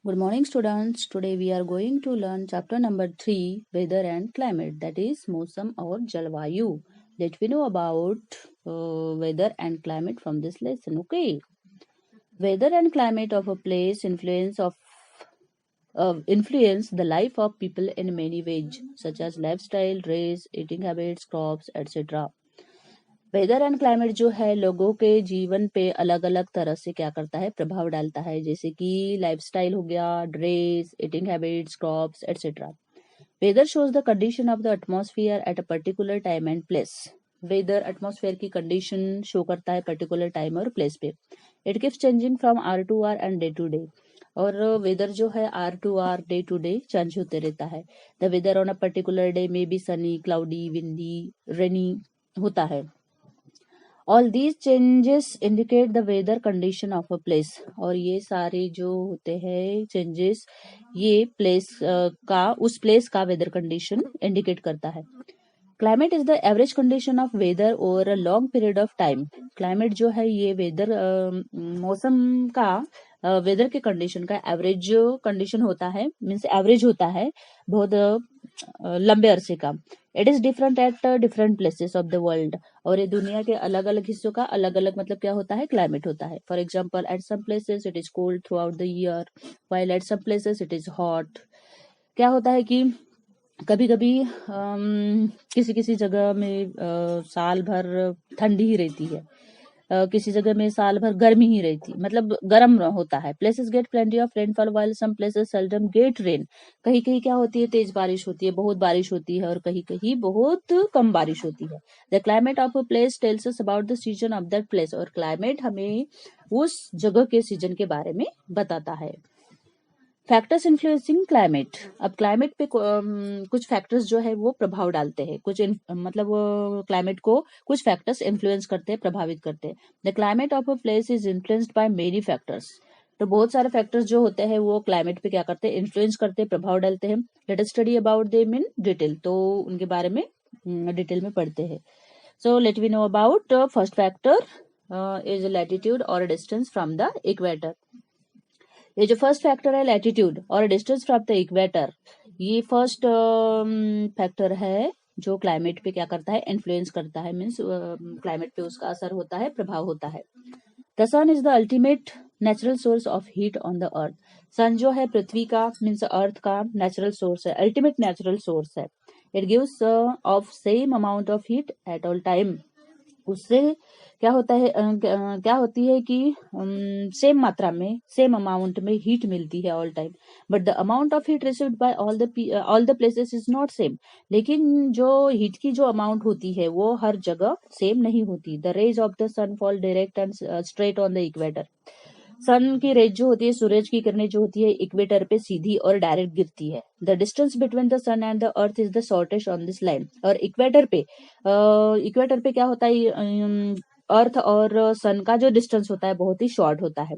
Good morning, students. Today we are going to learn chapter number 3, Weather and Climate, that is Mosam or Jalvayu. Let we know about weather and climate from this lesson. Okay. Weather and climate of a place influence the life of people in many ways, such as lifestyle, race, eating habits, crops, etc. Weather and climate जो है लोगों के जीवन पे अलग अलग तरह से क्या करता है, प्रभाव डालता है, जैसे कि लाइफस्टाइल हो गया, dress, eating habits, crops etcetera. Weather shows the condition of the atmosphere at a particular time and place. Weather atmosphere की कंडीशन शो करता है पर्टिकुलर टाइम और प्लेस पे. It keeps changing from hour to hour and day to day. और weather जो है hour to hour, day to day change होते रहता है. The weather on a particular day में बी सनी, क्लाउडी, विंडी, रेनी होता है. All these changes indicate the weather condition of a place. और ये सारे जो होते हैं चेंजेस, ये प्लेस का, उस प्लेस का वेदर कंडीशन इंडिकेट करता है. Climate is the average condition of weather over a long period of time. Climate जो है ये वेदर मौसम का वेदर के कंडीशन का एवरेज कंडीशन होता है, मीन्स एवरेज होता है बहुत लंबे अरसे का. It is different at different places of the world. और ये दुनिया के अलग अलग हिस्सों का अलग अलग मतलब क्या होता है, क्लाइमेट होता है. For example, at some places it is cold throughout the year, while at some places it is hot. क्या होता है कि कभी कभी किसी किसी जगह में साल भर ठंडी ही रहती है, किसी जगह में साल भर गर्मी ही रहती, मतलब गर्म होता है. Places get plenty of rainfall while some places seldom get rain. कहीं कहीं क्या होती है, तेज बारिश होती है, बहुत बारिश होती है, और कहीं कहीं बहुत कम बारिश होती है. The climate of a place tells us about the season of that place. और क्लाइमेट हमें उस जगह के सीजन के बारे में बताता है. Factors influencing climate. अब क्लाइमेट पे कुछ फैक्टर्स जो है वो प्रभाव डालते हैं, मतलब क्लाइमेट को कुछ फैक्टर्स इन्फ्लुएंस करते हैं, प्रभावित करते हैं. The climate of a place is influenced by many factors. तो बहुत सारे फैक्टर्स जो होते हैं वो क्लाइमेट पे क्या करते हैं, इन्फ्लुएंस करते हैं, प्रभाव डालते हैं. Let us study about them in detail. तो उनके बारे में डिटेल में पढ़ते हैं. So let we know about first factor is latitude और डिस्टेंस फ्रॉम द इक्वेटर. ये जो फर्स्ट फैक्टर है लैटिट्यूड और डिस्टेंस फ्रॉम द इक्वेटर, ये फर्स्ट फैक्टर है जो क्लाइमेट पे क्या करता है, इन्फ्लुएंस करता है, मीन्स क्लाइमेट पे उसका असर होता है, प्रभाव होता है. The sun is the ultimate natural source of heat on the earth. Sun जो है पृथ्वी का, मीन्स अर्थ का नेचुरल सोर्स है, अल्टीमेट नेचुरल सोर्स है. It gives off same amount of heat at all time. उससे क्या होता है, क्या होती है कि सेम मात्रा में, सेम अमाउंट में हीट मिलती है all time. But the amount of heat received bye all the places is not same. लेकिन जो हीट की जो अमाउंट होती है वो हर जगह सेम नहीं होती. The rays of the sun fall direct and straight on the equator. Sun की रेज जो होती है, सूरज की किरणें जो होती है, इक्वेटर पे सीधी और डायरेक्ट गिरती है. The distance between the sun and the earth is the shortest on this line. और इक्वेटर पे क्या होता है, अर्थ और सन का जो डिस्टेंस होता है बहुत ही शॉर्ट होता है.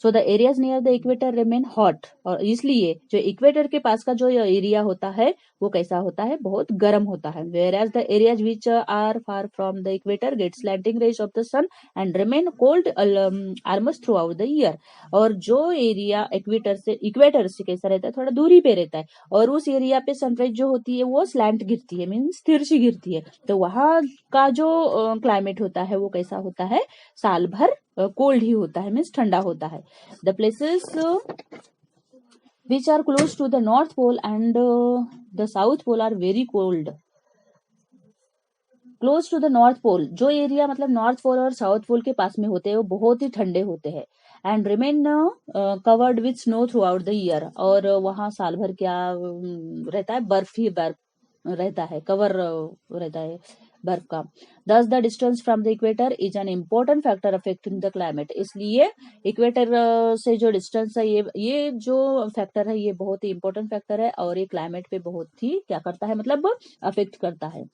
So the areas near the equator remain hot. और इसलिए जो इक्वेटर के पास का जो एरिया होता है वो कैसा होता है, बहुत गर्म होता है. Whereas the areas which are far from the equator get slanting rays of the sun and remain cold almost throughout the year. और जो एरिया इक्वेटर से कैसा रहता है, थोड़ा दूरी पे रहता है, और उस एरिया पे सनराइज जो होती है वो स्लैंट गिरती है, मीन्स स्थिर सी गिरती है. तो वहां का जो क्लाइमेट होता है वो कैसा होता है, साल भर कोल्ड ही होता है, मीन्स ठंडा होता है. The places which are close to the north pole and the south pole are very cold. Close to the north pole, जो एरिया मतलब नॉर्थ पोल और साउथ पोल के पास में होते हैं वो बहुत ही ठंडे होते हैं. And remain covered with snow throughout the year. और वहां साल भर क्या रहता है, बर्फ ही बर्फ रहता है, कवर रहता है बर्फ का. दस the distance from the equator is an important factor affecting the climate. इसलिए इक्वेटर से जो डिस्टेंस है, ये जो फैक्टर है ये बहुत ही इंपॉर्टेंट फैक्टर है, और ये क्लाइमेट पे बहुत ही क्या करता है, मतलब अफेक्ट करता है.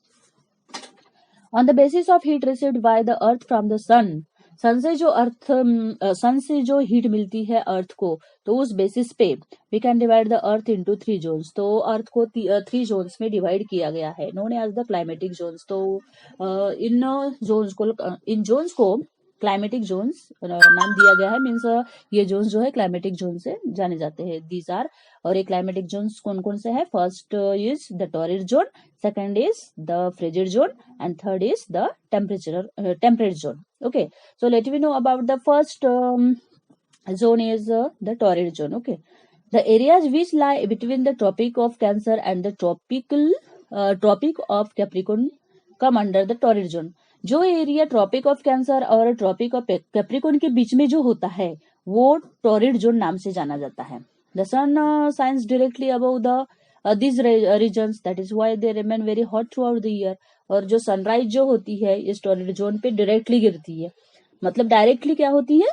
On the basis of heat received by the earth from the sun. Sun से जो हीट मिलती है अर्थ को, तो उस बेसिस पे we can divide the earth into 3 zones. तो अर्थ को 3 जोन्स में डिवाइड किया गया है, known as the climatic zones. तो इन जोन्स को क्लाइमेटिक जोन्स नाम दिया गया है, मीन्स ये जोन्स जो है क्लाइमेटिक जोन से जाने जाते हैं, दीज आर। और ये क्लाइमेटिक जोन्स कौन कौन से हैं? First is the torrid zone, second is the frigid zone, and third is the temperate zone. Okay, so let me know about the first zone is the torrid zone. Okay, the areas which lie between the Tropic of Cancer and the Tropic of Capricorn come under the torrid zone. जो area tropic of cancer और tropic of Capricorn के बीच में जो होता है वो torrid zone नाम से जाना जाता है। The sun shines directly above the these regions, that is why they remain very hot throughout the year। और जो सनराइज जो होती है इस टॉरिड जोन पे डायरेक्टली गिरती है, मतलब डायरेक्टली क्या होती है,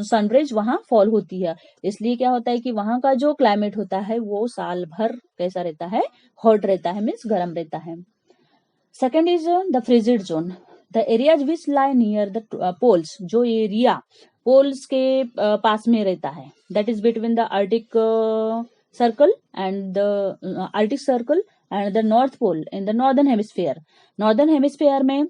सनरेज वहां फॉल होती है, इसलिए क्या होता है कि वहां का जो क्लाइमेट होता है वो साल भर कैसा रहता है? हॉट रहता है, मीन्स गर्म रहता है। Second is the frigid zone, the areas which lie near the poles, जो एरिया पोल्स के पास में रहता है, that is between the arctic circle and the arctic circle and the north pole in the northern hemisphere. Northern hemisphere में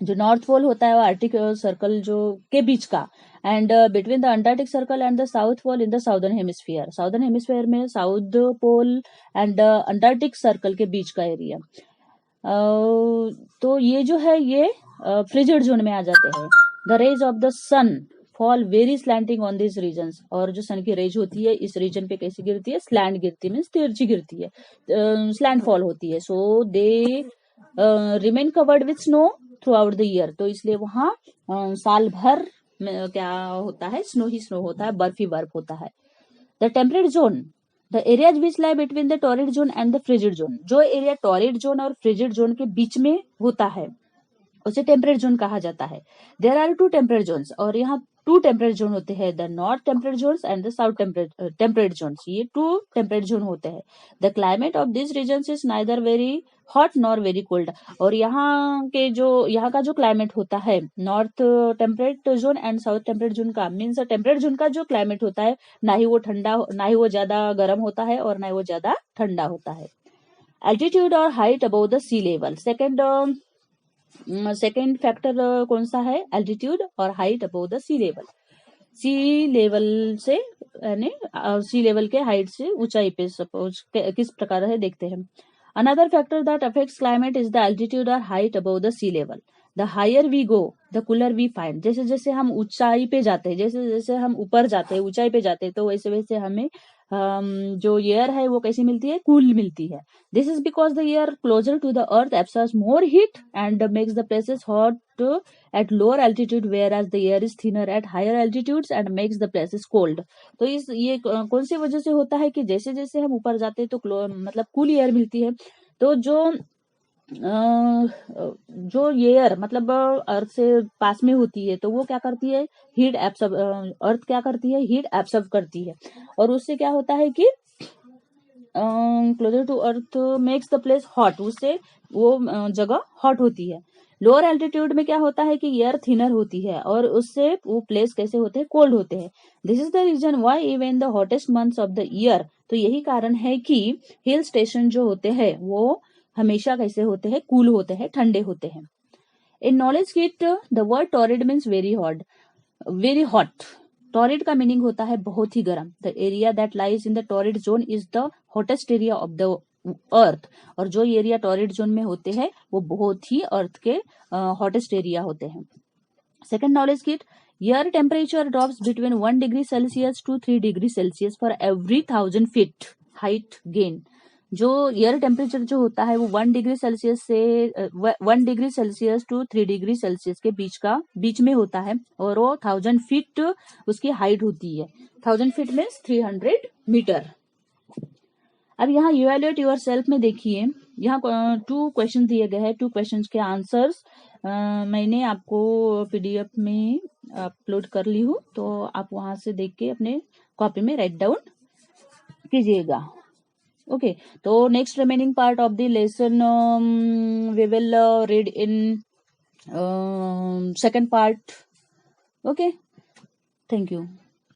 जो north pole होता है वो आर्टिक सर्कल जो के बीच का, and between the Antarctic circle and the south pole in the southern hemisphere. Southern hemisphere में south pole and Antarctic circle के बीच का एरिया। तो ये जो है ये फ्रिजिड जोन में आ जाते हैं। The rays of the sun fall very slanting on this regions, और जो सन की रेज होती है इस रीजन पे कैसी गिरती है? स्लैंट गिरती है, मीन्स तिरछी गिरती है, स्लैंट फॉल होती है। So they remain covered with snow throughout the year, तो इसलिए वहां साल भर में क्या होता है? स्नो ही स्नो होता है, बर्फ ही बर्फ होता है। The temperate zone, the areas which lie between the torrid zone and the frigid zone, जो एरिया टॉरिड जोन और फ्रिजिड जोन के बीच में होता है उसे टेम्परेट जोन कहा जाता है। There are two temperate zones, और यहाँ टू टेम्परेट जोन होते हैं, the north temperate zones and the south temperate zones, ये टू टेम्परेट जोन होते हैं। The climate of this regions is neither very hot nor very cold, और यहाँ का जो क्लाइमेट होता है north temperate zone and south temperate zone का, मीन्स टेम्परेट जोन का जो क्लाइमेट होता है ना ही वो ठंडा, ना ही वो ज्यादा गर्म होता है और ना ही वो ज्यादा ठंडा होता है। एल्टीट्यूड और height above the sea level, second factor कौन सा है? एल्टीट्यूड और height above the sea level. Sea level से यानी सी लेवल के हाइट से ऊंचाई पे सपोज किस प्रकार है देखते हैं। Another factor that affects climate is the altitude और height above the sea level. The higher we go the cooler we find, जैसे जैसे हम ऊंचाई पे जाते हैं, जैसे जैसे हम ऊपर जाते हैं, ऊंचाई पे जाते हैं, तो वैसे वैसे हमें जो एयर है वो कैसी मिलती है? कूल मिलती है। This is because the air closer to the earth absorbs more heat and makes the places hot at lower altitude, whereas the air is thinner at higher altitudes and makes the places cold। तो ये कौन सी वजह से होता है कि जैसे जैसे हम ऊपर जाते हैं तो मतलब कूल एयर मिलती है, तो जो एयर मतलब अर्थ से पास में होती है तो वो क्या करती है? हीट एब्सॉर्ब, अर्थ क्या करती है? हीट एब्सॉर्ब करती है, और उससे क्या होता है कि closer to earth makes the place hot, उससे वो जगह हॉट होती है। लोअर एल्टीट्यूड में क्या होता है कि एयर थिनर होती है और उससे वो प्लेस कैसे होते हैं? कोल्ड होते हैं। This is the reason why even the hottest months of the year, तो यही कारण है कि हिल स्टेशन जो होते हैं वो हमेशा कैसे होते हैं? कूल होते हैं, ठंडे होते हैं। In knowledge kit the word torrid means very hot. Torrid का मीनिंग होता है बहुत ही गर्म। The area that lies in the torrid zone is the hottest area of the earth, और जो एरिया टॉरिड जोन में होते हैं वो बहुत ही अर्थ के हॉटेस्ट एरिया होते हैं। Second knowledge kit, air temperature drops between 1 degree Celsius to 3 degree Celsius for every 1000 feet height gain. जो एयर टेम्परेचर जो होता है वो 1 डिग्री सेल्सियस से 1 degree Celsius to 3 degree Celsius के बीच में होता है, और वो 1000 फीट उसकी हाइट होती है। 1000 फीट मीन्स 300 मीटर। अब यहाँ इवैल्यूएट योर सेल्फ में देखिए, यहाँ 2 क्वेश्चन दिए गए हैं, 2 क्वेश्चन के आंसर्स मैंने आपको पीडीएफ में अपलोड कर ली हूँ, तो आप वहां से देख के अपने कॉपी में राइट डाउन कीजिएगा। ओके, तो next remaining part of the lesson we will read in second part. Okay, thank you.